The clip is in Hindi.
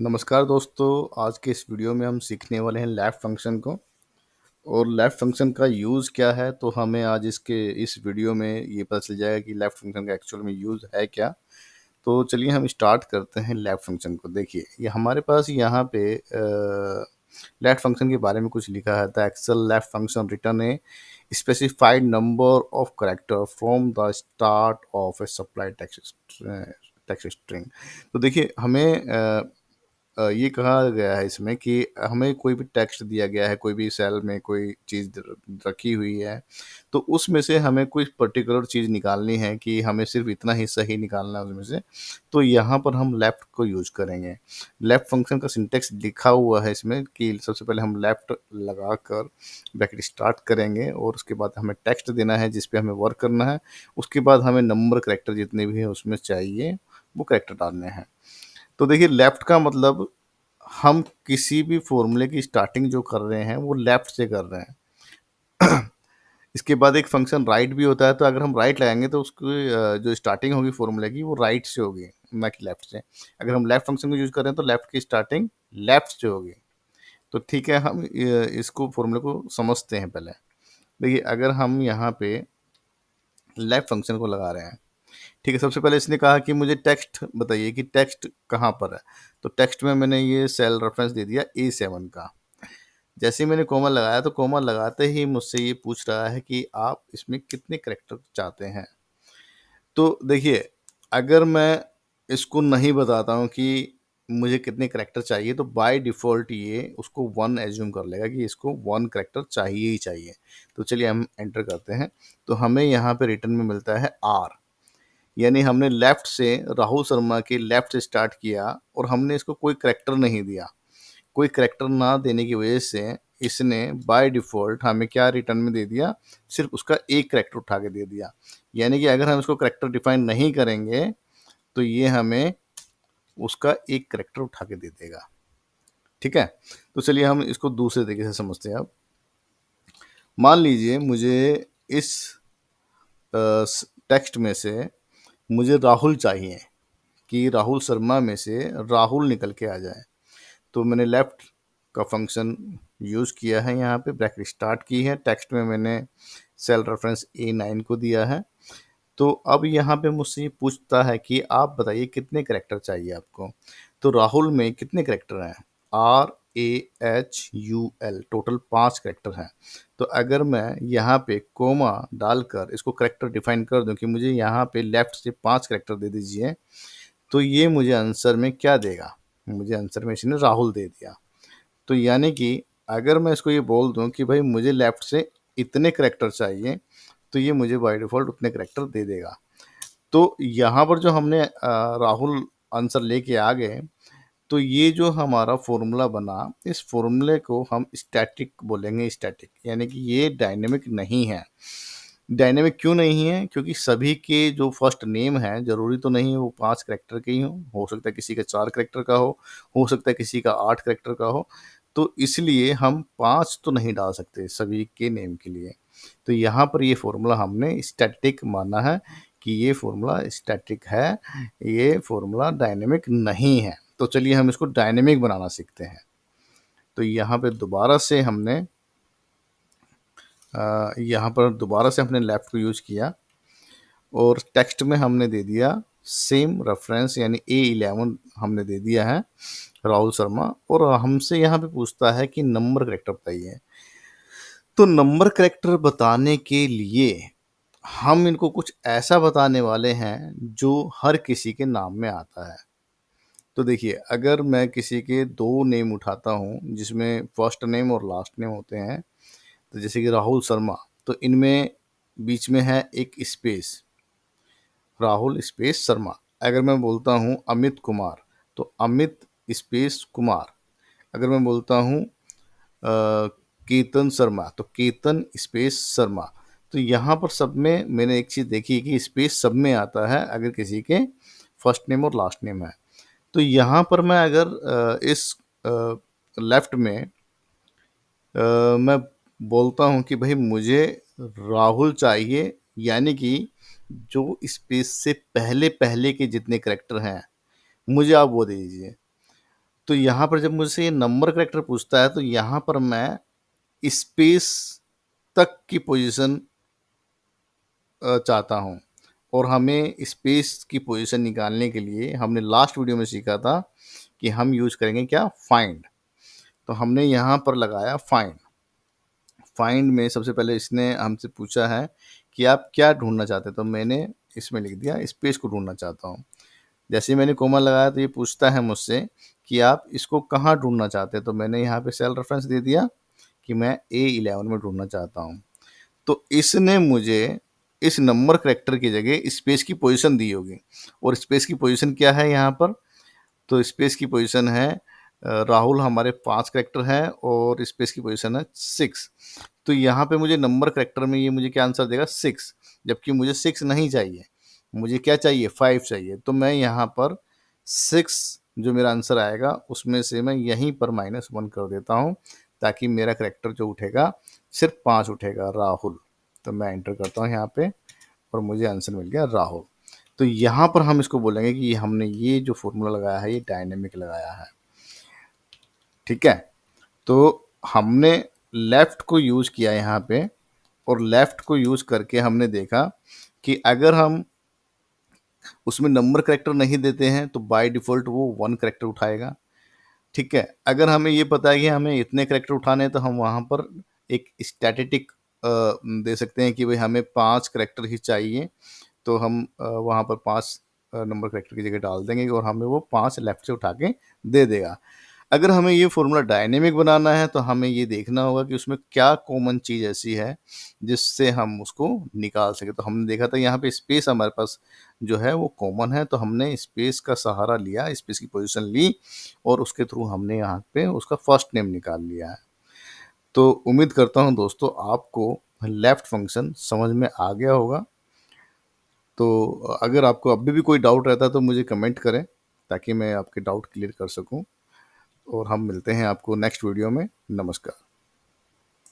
नमस्कार दोस्तों, आज के इस वीडियो में हम सीखने वाले हैं लेफ्ट फंक्शन को। और लेफ्ट फंक्शन का यूज़ क्या है, तो हमें आज इस वीडियो में ये पता चल जाएगा कि लेफ्ट फंक्शन का एक्चुअल में यूज़ है क्या। तो चलिए हम स्टार्ट करते हैं लेफ्ट फंक्शन को। देखिए, ये हमारे पास यहाँ पे लेफ्ट फंक्शन के बारे में कुछ लिखा है। The actual left function return a specified number of character from the start of A supply text string. तो देखिए, हमें ये कहा गया है इसमें कि हमें कोई भी टेक्स्ट दिया गया है, कोई भी सेल में कोई चीज़ रखी हुई है, तो उसमें से हमें कोई पर्टिकुलर चीज़ निकालनी है कि हमें सिर्फ इतना हिस्सा ही निकालना है उसमें से। तो यहाँ पर हम लेफ्ट को यूज़ करेंगे। लेफ्ट फंक्शन का सिंटेक्स लिखा हुआ है इसमें कि सबसे पहले हम लेफ्ट लगाकर ब्रैकेट स्टार्ट करेंगे और उसके बाद हमें टेक्स्ट देना है जिस पे हमें वर्क करना है। उसके बाद हमें नंबर कैरेक्टर जितने भी हैं उसमें चाहिए वो कैरेक्टर डालने हैं। तो देखिए, लेफ्ट का मतलब हम किसी भी फॉर्मूले की स्टार्टिंग जो कर रहे हैं वो लेफ्ट से कर रहे हैं। इसके बाद एक फंक्शन राइट भी होता है, तो अगर हम राइट लगाएंगे तो उसकी जो स्टार्टिंग होगी फॉर्मूले की वो राइट से होगी, ना कि लेफ्ट से। अगर हम लेफ्ट फंक्शन को यूज कर रहे हैं तो लेफ्ट की स्टार्टिंग लेफ्ट से होगी। तो ठीक है, हम इसको फॉर्मूले को समझते हैं पहले। देखिए, अगर हम यहाँ पे लेफ्ट फंक्शन को लगा रहे हैं, ठीक है, सबसे पहले इसने कहा कि मुझे टेक्स्ट बताइए कि टेक्स्ट कहाँ पर है। तो टेक्स्ट में मैंने ये सेल रेफरेंस दे दिया A7 का। जैसे ही मैंने कोमा लगाया तो कोमा लगाते ही मुझसे ये पूछ रहा है कि आप इसमें कितने कैरेक्टर चाहते हैं। तो देखिए, अगर मैं इसको नहीं बताता हूँ कि मुझे कितने कैरेक्टर चाहिए, तो बाय डिफ़ॉल्ट ये उसको 1 एज़्यूम कर लेगा कि इसको 1 कैरेक्टर चाहिए ही चाहिए। तो चलिए हम एंटर करते हैं, तो हमें यहाँ पे रिटर्न में मिलता है R। यानी हमने लेफ़्ट से राहुल शर्मा के लेफ़्ट से स्टार्ट किया और हमने इसको कोई कैरेक्टर नहीं दिया। कोई कैरेक्टर ना देने की वजह से इसने बाय डिफ़ॉल्ट हमें क्या रिटर्न में दे दिया, सिर्फ़ उसका एक कैरेक्टर उठा के दे दिया। यानी कि अगर हम इसको कैरेक्टर डिफ़ाइन नहीं करेंगे, तो ये हमें उसका एक कैरेक्टर उठा के दे देगा। ठीक है? तो चलिए हम इसको दूसरे तरीके से समझते हैं अब। मान लीजिए मुझे इस टेक्स्ट में से मुझे राहुल चाहिए कि राहुल शर्मा में से राहुल निकल के आ जाए। तो मैंने लेफ्ट का फंक्शन यूज़ किया है, यहाँ पे ब्रैकेट स्टार्ट की है, टेक्स्ट में मैंने सेल रेफरेंस A9 को दिया है। तो अब यहाँ पे मुझसे ये पूछता है कि आप बताइए कितने कैरेक्टर चाहिए आपको। तो राहुल में कितने कैरेक्टर हैं? RAHUL, टोटल 5 कैरेक्टर हैं। तो अगर मैं यहाँ पे कोमा डालकर इसको कैरेक्टर डिफाइन कर दूं कि मुझे यहाँ पे लेफ्ट से 5 कैरेक्टर दे दीजिए, तो ये मुझे आंसर में क्या देगा? मुझे आंसर में इसने राहुल दे दिया। तो यानी कि अगर मैं इसको ये बोल दूं कि भाई मुझे लेफ्ट से इतने कैरेक्टर चाहिए, तो ये मुझे बाय डिफ़ॉल्ट उतने कैरेक्टर दे देगा। तो यहाँ पर जो हमने राहुल आंसर लेके आ गए, तो ये जो हमारा फ़ॉर्मूला बना, इस फ़ॉर्मूले को हम स्टैटिक बोलेंगे, स्टैटिक, यानी कि ये डायनेमिक नहीं है। डायनेमिक क्यों नहीं है? क्योंकि सभी के जो फर्स्ट नेम हैं, ज़रूरी तो नहीं है वो 5 कैरेक्टर के ही हों, हो सकता है किसी का 4 कैरेक्टर का हो सकता है किसी का 8 कैरेक्टर का हो। तो इसलिए हम 5 तो नहीं डाल सकते सभी के नेम के लिए। तो यहाँ पर ये फ़ॉर्मूला हमने स्टैटिक माना है कि ये फ़ॉर्मूला स्टैटिक है, ये फ़ॉर्मूला डायनेमिक नहीं है। तो चलिए हम इसको डायनेमिक बनाना सीखते हैं। तो यहाँ पर दोबारा से हमने लेफ्ट को यूज़ किया और टेक्स्ट में हमने दे दिया सेम रेफरेंस, यानी A11 हमने दे दिया है राहुल शर्मा, और हमसे यहाँ पे पूछता है कि नंबर कैरेक्टर बताइए। तो नंबर कैरेक्टर बताने के लिए हम इनको कुछ ऐसा बताने वाले हैं जो हर किसी के नाम में आता है। तो देखिए, अगर मैं किसी के 2 नेम उठाता हूँ जिसमें फर्स्ट नेम और लास्ट नेम होते हैं, तो जैसे कि राहुल शर्मा, तो इनमें बीच में है एक स्पेस, राहुल स्पेस शर्मा। अगर मैं बोलता हूँ अमित कुमार, तो अमित स्पेस कुमार। अगर मैं बोलता हूँ केतन शर्मा, तो केतन स्पेस शर्मा। तो यहाँ पर सब में मैंने एक चीज़ देखी कि स्पेस सब में आता है अगर किसी के फर्स्ट नेम और लास्ट नेम है। तो यहाँ पर मैं अगर इस लेफ्ट में मैं बोलता हूँ कि भाई मुझे राहुल चाहिए, यानी कि जो स्पेस से पहले पहले के जितने कैरेक्टर हैं मुझे आप वो दे दीजिए। तो यहाँ पर जब मुझसे ये नंबर करेक्टर पूछता है तो यहाँ पर मैं स्पेस तक की पोजीशन चाहता हूँ। और हमें स्पेस की पोजीशन निकालने के लिए हमने लास्ट वीडियो में सीखा था कि हम यूज करेंगे क्या, फाइंड। तो हमने यहाँ पर लगाया फाइंड। फाइंड में सबसे पहले इसने हमसे पूछा है कि आप क्या ढूंढना चाहते हैं, तो मैंने इसमें लिख दिया स्पेस को ढूंढना चाहता हूँ। जैसे ही मैंने कोमा लगाया तो ये पूछता है मुझसे कि आप इसको कहाँ ढूंढना चाहते हैं, तो मैंने यहाँ पे सेल रेफरेंस दे दिया कि मैं A11 में ढूंढना चाहता हूँ। तो इसने मुझे इस नंबर करेक्टर की जगह स्पेस की पोजीशन दी होगी। और स्पेस की पोजीशन क्या है यहाँ पर, तो स्पेस की पोजीशन है राहुल हमारे 5 करेक्टर हैं और स्पेस की पोजीशन है 6। तो यहाँ पे मुझे नंबर करेक्टर में ये मुझे क्या आंसर देगा, 6, जबकि मुझे 6 नहीं चाहिए, मुझे क्या चाहिए, 5 चाहिए। तो मैं यहाँ पर 6 जो मेरा आंसर आएगा उसमें से मैं यहीं पर -1 कर देता हूँ, ताकि मेरा करेक्टर जो उठेगा सिर्फ 5 उठेगा, राहुल। तो मैं एंटर करता हूँ यहाँ पे और मुझे आंसर मिल गया राहुल। तो यहाँ पर हम इसको बोलेंगे कि हमने ये जो फॉर्मूला लगाया है ये डायनेमिक लगाया है। ठीक है, तो हमने लेफ़्ट को यूज़ किया यहाँ पे, और लेफ़्ट को यूज़ करके हमने देखा कि अगर हम उसमें नंबर करेक्टर नहीं देते हैं तो बाय डिफ़ॉल्ट वो 1 करेक्टर उठाएगा। ठीक है, अगर हमें ये पता है कि हमें इतने करेक्टर उठाने हैं तो हम वहाँ पर एक स्टैटिस्टिक दे सकते हैं कि भाई हमें 5 करेक्टर ही चाहिए, तो हम वहाँ पर 5 नंबर करेक्टर की जगह डाल देंगे और हमें वो 5 लेफ़्ट से उठा के दे देगा। अगर हमें ये फ़ॉर्मूला डायनेमिक बनाना है तो हमें ये देखना होगा कि उसमें क्या कॉमन चीज़ ऐसी है जिससे हम उसको निकाल सकें। तो हमने देखा था यहाँ पे स्पेस हमारे पास जो है वो कॉमन है, तो हमने स्पेस का सहारा लिया, स्पेस की पोजीशन ली और उसके थ्रू हमने यहाँ पे उसका फर्स्ट नेम निकाल लिया है। तो उम्मीद करता हूँ दोस्तों आपको लेफ़्ट फ़ंक्शन समझ में आ गया होगा। तो अगर आपको अभी भी कोई डाउट रहता है तो मुझे कमेंट करें, ताकि मैं आपके डाउट क्लियर कर सकूँ। और हम मिलते हैं आपको नेक्स्ट वीडियो में। नमस्कार।